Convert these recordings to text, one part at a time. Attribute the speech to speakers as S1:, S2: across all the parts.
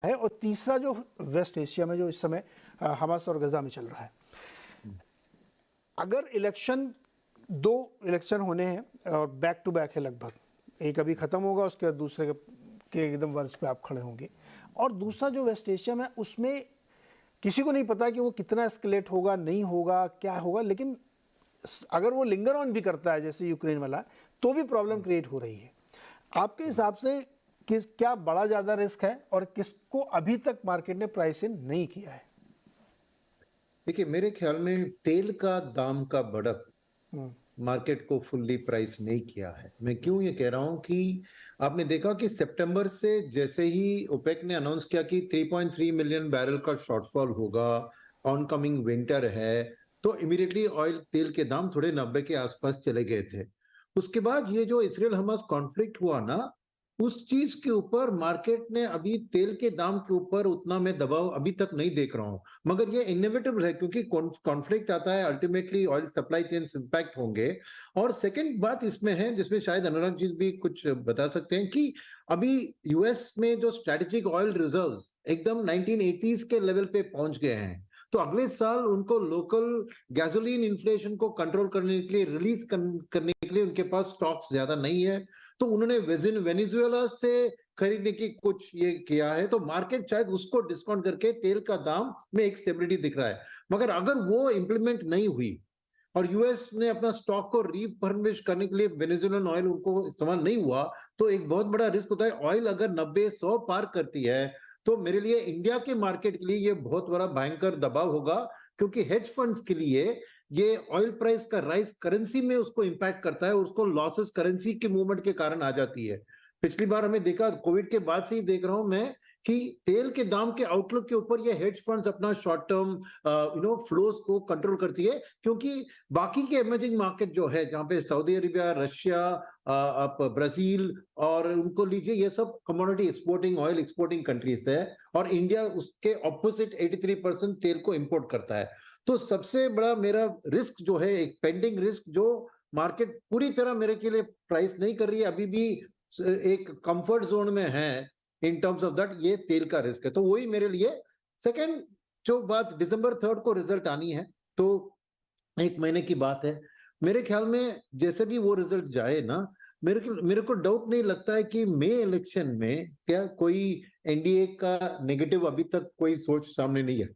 S1: है, और तीसरा जो वेस्ट एशिया में जो इस समय हमास और गजा में चल रहा है। अगर दो इलेक्शन होने हैं और बैक टू बैक है लगभग, एक अभी खत्म होगा, उसके बाद दूसरे के एकदम वर्ष पे आप खड़े होंगे, और दूसरा जो वेस्ट एशिया में, उसमें किसी को नहीं पता कि वो कितना एस्केलेट होगा, नहीं होगा, क्या होगा, लेकिन अगर वो लिंगर ऑन भी करता है जैसे यूक्रेन वाला, तो भी प्रॉब्लम क्रिएट हो रही है। आपके हिसाब से क्या बड़ा ज़्यादा रिस्क है, और किसको अभी तक मार्केट ने प्राइस इन नहीं किया है?
S2: देखिए, मेरे ख्याल में तेल का दाम का बढ़त मार्केट को फुल्ली प्राइस नहीं किया है। मैं क्यों ये कह रहा हूं कि आपने देखा कि सितंबर से जैसे ही ओपेक ने अनाउंस किया कि 3.3 मिलियन बैरल का शॉर्टफॉल होगा, ऑन कमिंग विंटर है, तो इमीडिएटली ऑयल तेल के दाम थोड़े 90 के आसपास चले गए थे। उसके बाद ये जो इसराइल हमास कॉन्फ्लिक्ट हुआ ना, उस चीज के ऊपर मार्केट ने अभी तेल के दाम के ऊपर उतना मैं दबाव अभी तक नहीं देख रहा हूं। मगर ये इनएविटेबल है, क्योंकि कॉन्फ्लिक्ट आता है, ultimately oil supply chain impact होंगे। और सेकंड बात इसमें है, जिसमें शायद अनुराग जी भी कुछ बता सकते हैं, कि अभी यूएस में जो स्ट्रेटेजिक ऑयल रिजर्व्स एकदम 1980s के लेवल पे पहुंच गए हैं। तो अगले साल उनको लोकल गैसोलीन इन्फ्लेशन को कंट्रोल करने के लिए, रिलीज करने के लिए उनके पास स्टॉक्स ज्यादा नहीं है। तो उन्होंने वेनेजुएला से खरीदने की कुछ ये किया है, तो मार्केट शायद उसको डिस्काउंट करके तेल का दाम में एक स्टेबिलिटी दिख रहा है। मगर अगर वो इंप्लीमेंट नहीं हुई और यूएस ने अपना स्टॉक को रीफर्निश करने के लिए वेनेजुएलन ऑयल उनको इस्तेमाल नहीं हुआ, तो एक बहुत बड़ा रिस्क होता है। ऑयल अगर 90-100 पार करती है, तो मेरे लिए इंडिया के मार्केट के लिए ये बहुत बड़ा भयंकर दबाव होगा, क्योंकि हेज फंड्स के लिए ये ऑयल प्राइस का राइज करेंसी में उसको इंपैक्ट करता है, उसको लॉसेस करेंसी के मूवमेंट के कारण आ जाती है। पिछली बार हमें देखा, कोविड के बाद से ही देख रहा हूं मैं, कि तेल के दाम के आउटलुक के ऊपर ये हेज फंड्स अपना शॉर्ट टर्म फ्लोज को कंट्रोल करती है। क्योंकि बाकी के इमर्जिंग मार्केट जो है, जहां पे सऊदी अरेबिया, रशिया, आप ब्राजील और उनको लीजिए, ये सब commodity exporting, oil exporting countries है, और इंडिया उसके ऑपोजिट 83% तेल को इंपोर्ट करता है। तो सबसे बड़ा मेरा रिस्क जो है, एक पेंडिंग रिस्क जो मार्केट पूरी तरह मेरे के लिए प्राइस नहीं कर रही है, अभी भी एक कंफर्ट जोन में है इन टर्म्स ऑफ दैट, ये तेल का रिस्क है। तो वही मेरे लिए सेकंड जो बात, दिसंबर 3 को रिजल्ट आनी है, तो 1 महीने की बात है। मेरे ख्याल में जैसे भी वो रिजल्ट जाए ना, मेरे को डाउट नहीं लगता है कि मई इलेक्शन में क्या कोई एनडीए का नेगेटिव अभी तक कोई सोच सामने नहीं है।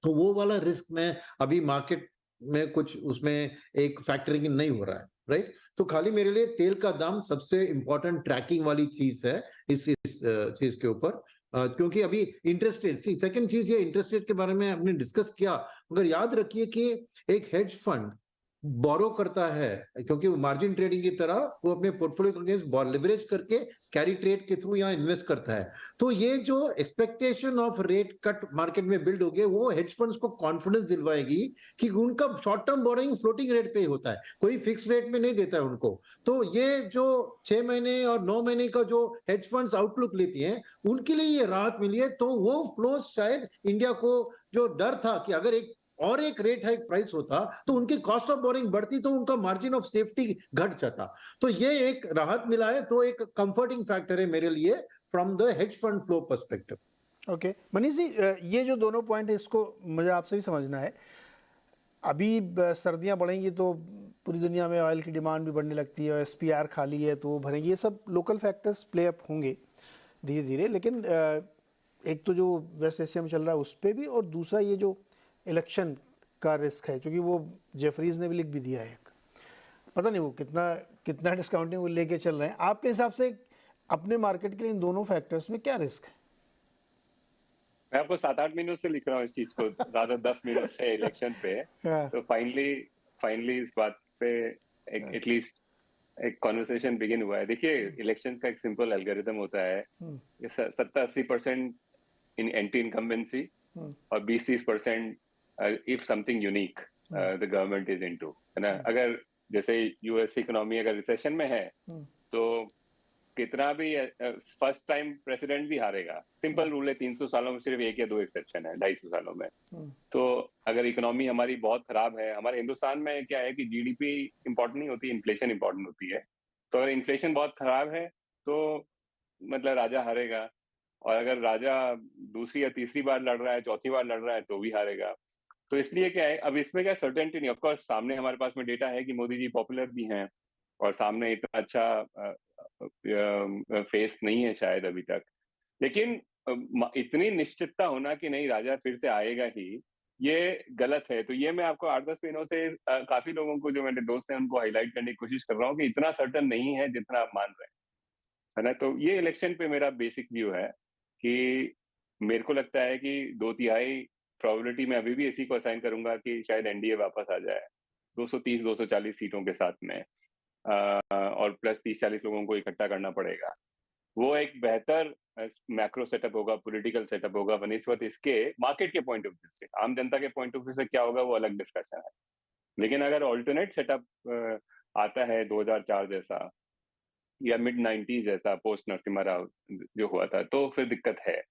S2: तो वो वाला रिस्क में अभी मार्केट में कुछ उसमें एक फैक्टरिंग नहीं हो रहा है, राइट। तो खाली मेरे लिए तेल का दाम सबसे इंपॉर्टेंट ट्रैकिंग वाली चीज है इस चीज के ऊपर। क्योंकि अभी इंटरेस्ट रेट, सेकंड चीज ये इंटरेस्ट रेट के बारे में हमने डिस्कस किया। मगर याद रखिए कि एक हेज फंड बोरो करता है, क्योंकि वो मार्जिन ट्रेडिंग की तरह वो अपने पोर्टफोलियो अगेंस्ट लिवरेज करके कैरी ट्रेड के थ्रू यहाँ इन्वेस्ट करता है। तो ये जो expectation of rate cut market में बिल्ड हो गए, वो हेज फंड्स को कॉन्फिडेंस दिलवाएगी कि उनका short term borrowing floating rate पे होता है, कोई फिक्स रेट में नहीं देता है उनको। तो ये जो 6 महीने और 9 महीने का जो हेज फंड्स आउटलुक लेती हैं, उनके लिए ये राहत मिली है। तो वो फ्लो शायद इंडिया को, जो डर था कि अगर एक रेट हाइक प्राइस होता तो उनकी कॉस्ट ऑफ बोरिंग बढ़ती, तो उनका मार्जिन ऑफ सेफ्टी घट जाता। तो ये एक राहत मिला है, तो एक कंफर्टिंग फैक्टर है मेरे लिए from the hedge fund flow perspective.
S1: Okay Manish ji, ये जो दोनों पॉइंट है, इसको मुझे आपसे भी समझना है। अभी सर्दियां बढ़ेंगी तो पूरी दुनिया में ऑयल की डिमांड भी बढ़ने लगती है, एसपीआर खाली है तो वो भरेंगे, ये सब लोकल फैक्टर्स प्ले अप होंगे धीरे धीरे। लेकिन एक तो जो वेस्ट एशिया में चल रहा है उस पर भी, और दूसरा ये जो इलेक्शन का रिस्क है, क्योंकि वो जेफरीज ने भी लिख भी दिया है, पता नहीं वो कितना कितना डिस्काउंटिंग वो लेके चल रहे हैं। आपके हिसाब से अपने मार्केट के लिए इन दोनों फैक्टर्स में क्या रिस्क है?
S3: मैं आपको 7-8 महीनों से लिख रहा हूँ इस चीज को, ज्यादा 10 महीनों से इलेक्शन पे।
S1: हाँ,
S3: तो फाइनली इस बात पे एटलीस्ट एक कॉन्वर्सेशन बिगिन हुआ है। देखिए, इलेक्शन का एक सिंपल एल्गोरिथम होता है, ये 70-80% इन एंटी इनकम्बेंसी और 20-30% if something unique the government is into, है ना। अगर जैसे यूएस इकोनॉमी अगर रिसेशन में है, तो कितना भी फर्स्ट टाइम प्रेसिडेंट भी हारेगा। सिंपल रूल है, 300 सालों में सिर्फ 1 या 2 एक्सेप्शन है 250 सालों में। तो अगर इकोनॉमी हमारी बहुत खराब है, हमारे हिंदुस्तान में क्या है कि जीडीपी इंपॉर्टेंट नहीं होती, इन्फ्लेशन इंपॉर्टेंट होती है। तो अगर इन्फ्लेशन बहुत खराब है तो मतलब राजा हारेगा, और अगर राजा दूसरी या तीसरी बार लड़ रहा है, चौथी बार लड़ रहा है तो भी हारेगा। तो इसलिए क्या है, अब इसमें क्या सर्टेनिटी नहीं, ऑफकोर्स सामने हमारे पास में डेटा है कि मोदी जी पॉपुलर भी हैं और सामने इतना अच्छा फेस नहीं है शायद अभी तक, लेकिन इतनी निश्चितता होना कि नहीं राजा फिर से आएगा ही, ये गलत है। तो ये मैं आपको 8-10 महीनों से काफी लोगों को, जो मेरे दोस्त हैं, उनको हाईलाइट करने की कोशिश कर रहा हूँ कि इतना सर्टन नहीं है जितना आप मान रहे हैं, है ना। तो ये इलेक्शन पे मेरा बेसिक व्यू है कि मेरे को लगता है कि 2/3 प्रोबेबिलिटी में अभी भी इसी को असाइन करूंगा कि शायद एनडीए वापस आ जाए 230-240 सीटों के साथ में, और प्लस 30-40 लोगों को इकट्ठा करना पड़ेगा। वो एक बेहतर मैक्रो सेटअप होगा, पॉलिटिकल सेटअप होगा बनिस्बत इसके मार्केट के पॉइंट ऑफ व्यू से। आम जनता के पॉइंट ऑफ व्यू से क्या होगा वो अलग डिस्कशन है, लेकिन अगर ऑल्टरनेट सेटअप आता है 2004 जैसा या मिड 90s जैसा, पोस्ट नरसिम्हा राव जो हुआ था, तो फिर दिक्कत है,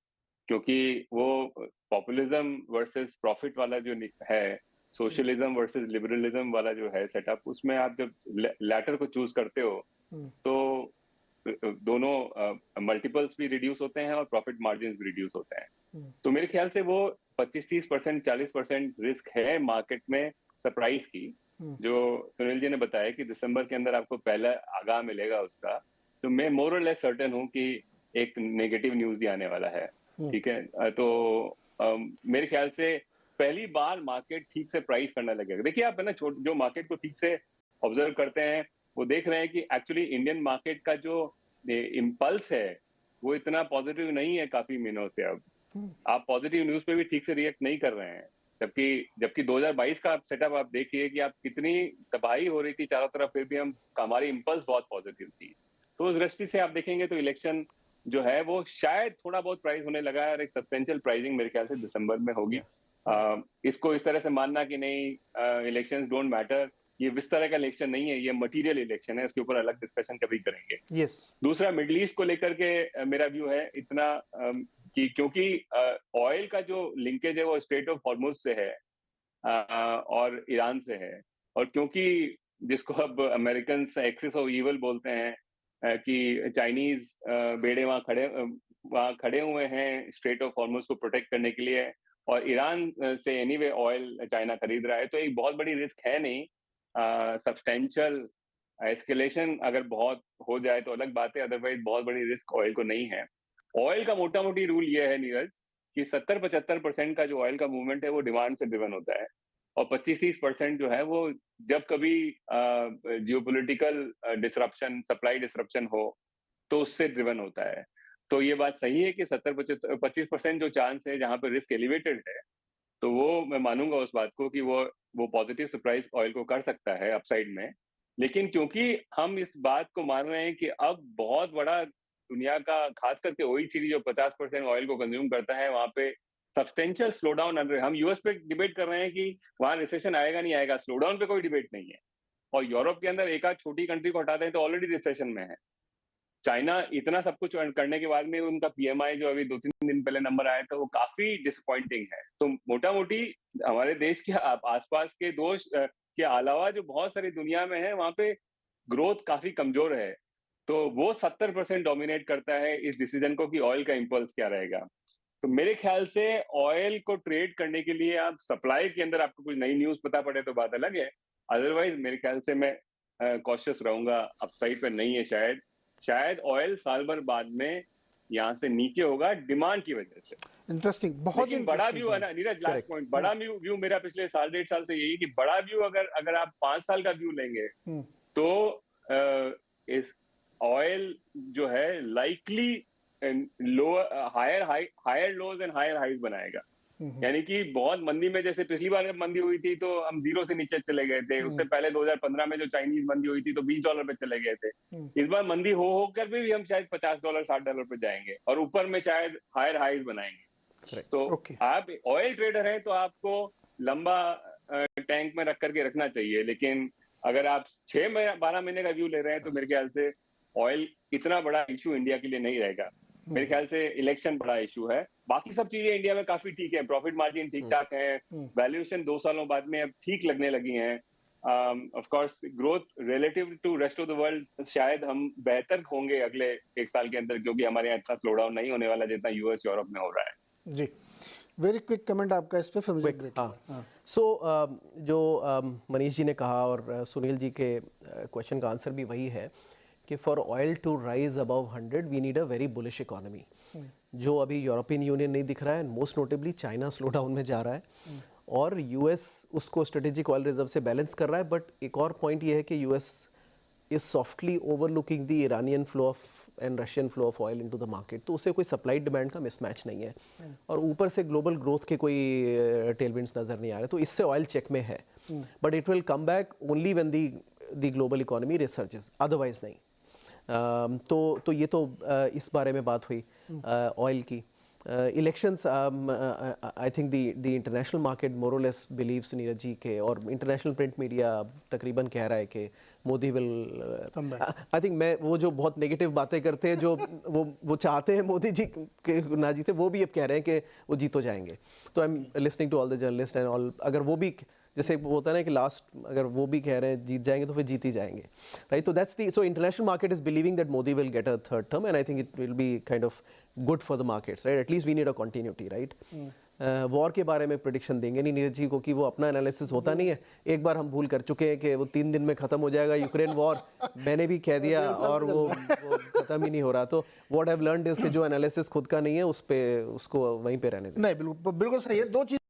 S3: क्योंकि वो पॉपुलिज्म वर्सेस प्रॉफिट वाला जो है, सोशलिज्म वर्सेस लिबरलिज्म वाला जो है सेटअप, उसमें आप जब लैटर को चूज करते हो तो दोनों मल्टीपल्स भी रिड्यूस होते हैं और प्रॉफिट मार्जिन भी रिड्यूस होते हैं। तो मेरे ख्याल से वो 25-30%, 40% रिस्क है मार्केट में सरप्राइज की, जो सुनील जी ने बताया कि दिसंबर के अंदर आपको पहला आगाह मिलेगा उसका। तो मैं मोर और लेस सर्टेन हूँ कि एक नेगेटिव न्यूज भी आने वाला है, ठीक है। तो मेरे ख्याल से पहली बार मार्केट ठीक से प्राइस करने लगेगा। देखिए आप है ना, जो मार्केट को ठीक से ऑब्जर्व करते हैं वो देख रहे हैं कि एक्चुअली इंडियन मार्केट का जो इम्पल्स है वो इतना पॉजिटिव नहीं है काफी महीनों से। अब आप पॉजिटिव न्यूज पे भी ठीक से रिएक्ट नहीं कर रहे हैं, जबकि 2022 का आप सेटअप आप देखिए कि आप कितनी तबाही हो रही थी चारों तरफ, फिर भी हमारी इम्पल्स बहुत पॉजिटिव थी। तो उस दृष्टि से आप देखेंगे तो इलेक्शन जो है वो शायद थोड़ा बहुत प्राइस होने लगा है और एक सब्सटेंशियल प्राइसिंग मेरे ख्याल से दिसंबर में होगी। इसको इस तरह से मानना कि नहीं इलेक्शंस डोंट मैटर, ये इस तरह का इलेक्शन नहीं है, ये मटेरियल इलेक्शन है, उसके ऊपर अलग डिस्कशन कभी करेंगे। दूसरा मिडिल ईस्ट को लेकर के मेरा व्यू है इतना कि क्योंकि ऑयल का जो लिंकेज है वो स्ट्रेट ऑफ हॉर्मुज से है और ईरान से है, और क्योंकि जिसको अब अमेरिकन एक्सिस ऑफ ईवल बोलते हैं कि चाइनीज बेड़े वहां खड़े हुए हैं स्ट्रेट ऑफ हॉर्मुज को प्रोटेक्ट करने के लिए, और ईरान से एनीवे ऑयल चाइना खरीद रहा है, तो एक बहुत बड़ी रिस्क है नहीं। सब्सटेंशियल एस्केलेशन अगर बहुत हो जाए तो अलग बात है, अदरवाइज बहुत बड़ी रिस्क ऑयल को नहीं है। ऑयल का मोटा मोटी रूल ये है नीरज कि 70-75% का जो ऑयल का मूवमेंट है वो डिमांड से ड्रिवन होता है, और 25-30% जो है वो जब कभी जियोपॉलिटिकल डिसरप्शन, सप्लाई डिसरप्शन हो तो उससे ड्रिवन होता है। तो ये बात सही है कि 70-25% जो चांस है जहां पर रिस्क एलिवेटेड है, तो वो मैं मानूंगा उस बात को कि वो पॉजिटिव सरप्राइज ऑयल को कर सकता है अपसाइड में। लेकिन क्योंकि हम इस बात को मान रहे हैं कि अब बहुत बड़ा दुनिया का, खास करके OECD जो 50% ऑयल को कंज्यूम करता है, वहां पे सब्सटेंशियल स्लो डाउन। हम यूएस पे डिबेट कर रहे हैं कि वहां रिसेशन आएगा नहीं आएगा, स्लो डाउन पे कोई डिबेट नहीं है, और यूरोप के अंदर एक आध छोटी कंट्री को हटाते हैं तो ऑलरेडी रिसेशन में है। चाइना इतना सब कुछ करने के बाद में उनका PMI जो अभी 2-3 दिन पहले नंबर आया था वो काफी डिसअपॉइंटिंग है। तो मोटा मोटी हमारे देश के आसपास के दोष के अलावा जो बहुत सारी दुनिया में है, वहां पे ग्रोथ काफी कमजोर है। तो वो 70% डोमिनेट करता है इस डिसीजन को कि ऑयल का इंपल्स क्या रहेगा। तो मेरे ख्याल से ऑयल को ट्रेड करने के लिए आप सप्लाई के अंदर आपको कुछ नई न्यूज पता पड़े तो बात अलग है, अदरवाइज मेरे ख्याल से मैं कॉशियस रहूंगा। अपसाइड पे नहीं है, शायद ऑयल साल भर बाद में यहाँ से नीचे होगा डिमांड की वजह से।
S1: इंटरेस्टिंग, बहुत
S3: लेकिन बड़ा व्यू है ना नीरज, लास्ट पॉइंट, बड़ा व्यू मेरा पिछले साल 1.5 साल से यही कि बड़ा व्यू अगर आप 5 साल का व्यू लेंगे तो इस ऑयल जो है likely higher lows and higher highs बनाएगा। यानी कि बहुत मंदी में, जैसे पिछली बार जब मंदी हुई थी तो हम जीरो से नीचे चले गए थे, उससे पहले 2015 में जो चाइनीज मंदी हुई थी तो $20 पे चले गए थे। इस बार मंदी होकर भी हम शायद $50, $60 पे जाएंगे और ऊपर में शायद हायर हाइज बनाएंगे। तो आप ऑयल ट्रेडर हैं तो आपको लंबा टैंक में रख करके रखना चाहिए, लेकिन अगर आप 6-12 महीने का व्यू ले रहे हैं तो मेरे ख्याल से ऑयल इतना बड़ा इशू इंडिया के लिए नहीं रहेगा। मेरे ख्याल से इलेक्शन बड़ा इशू है, बाकी सब चीजें इंडिया में काफी ठीक है, प्रॉफिट मार्जिन ठीक ठाक है, वैल्यूएशन 2 सालों बाद में अब ठीक लगने लगी हैं, of course growth relative to rest of the world शायद हम बेहतर होंगे अगले एक साल के अंदर, क्योंकि हमारे यहाँ इतना स्लो डाउन नहीं होने वाला जितना यूएस यूरोप में हो रहा है।
S1: जी, वेरी क्विक कमेंट आपका इस पे, फिर मुझे break
S4: हाँ
S1: लेना है।
S4: सो जो मनीष जी ने कहा और सुनील जी के क्वेश्चन का आंसर भी वही है कि for oil to rise above 100 we need a very bullish economy, जो अभी यूरोपियन यूनियन नहीं दिख रहा है, most notably China slow down में जा रहा है और यूएस उसको स्ट्रेटेजिक ऑयल रिजर्व से बैलेंस कर रहा है। बट एक और पॉइंट ये है कि US is softly overlooking the Iranian flow of and Russian flow of oil into the market, तो उससे कोई सप्लाई डिमांड का मिसमैच नहीं है और ऊपर से ग्लोबल ग्रोथ के कोई टेलविंड्स नज़र नहीं आ रहे, तो इससे ऑयल चेक में है। But it will come back only when the global economy researches, otherwise नहीं। तो ये तो इस बारे में बात हुई ऑयल की। Elections I think the international market more or less beliefs Neeraj ji के, और इंटरनेशनल प्रिंट मीडिया तकरीबन कह रहा है कि मोदी विल आई थिंक, मैं वो जो बहुत नेगेटिव बातें करते हैं जो वो चाहते हैं मोदी जी के ना जीते, वो भी अब कह रहे हैं कि वो जीतो जाएंगे। तो I am listening to all the journalist and all, अगर वो भी जैसे वो होता है ना कि लास्ट अगर वो भी कह रहे हैं जीत जाएंगे तो फिर जीत ही जाएंगे, राइट? तो that's the, so international market is believing that Modi will get a third term and I think it will be kind of good for the markets, right? At least we need a continuity, right? War के बारे में prediction देंगे नहीं नीरज जी को कि वो अपना analysis होता नहीं है। एक बार हम भूल कर चुके हैं कि वो 3 दिन में ख़त्म हो जाएगा यूक्रेन वॉर, मैंने भी कह दिया और वो ख़त्म ही नहीं हो रहा। तो what I have learned is कि जो एनालिसिस खुद का नहीं है उस पे उसको वहीं पे रहने दें।
S1: नहीं, बिल्कुल बिल्कुल सही है। दो चीज़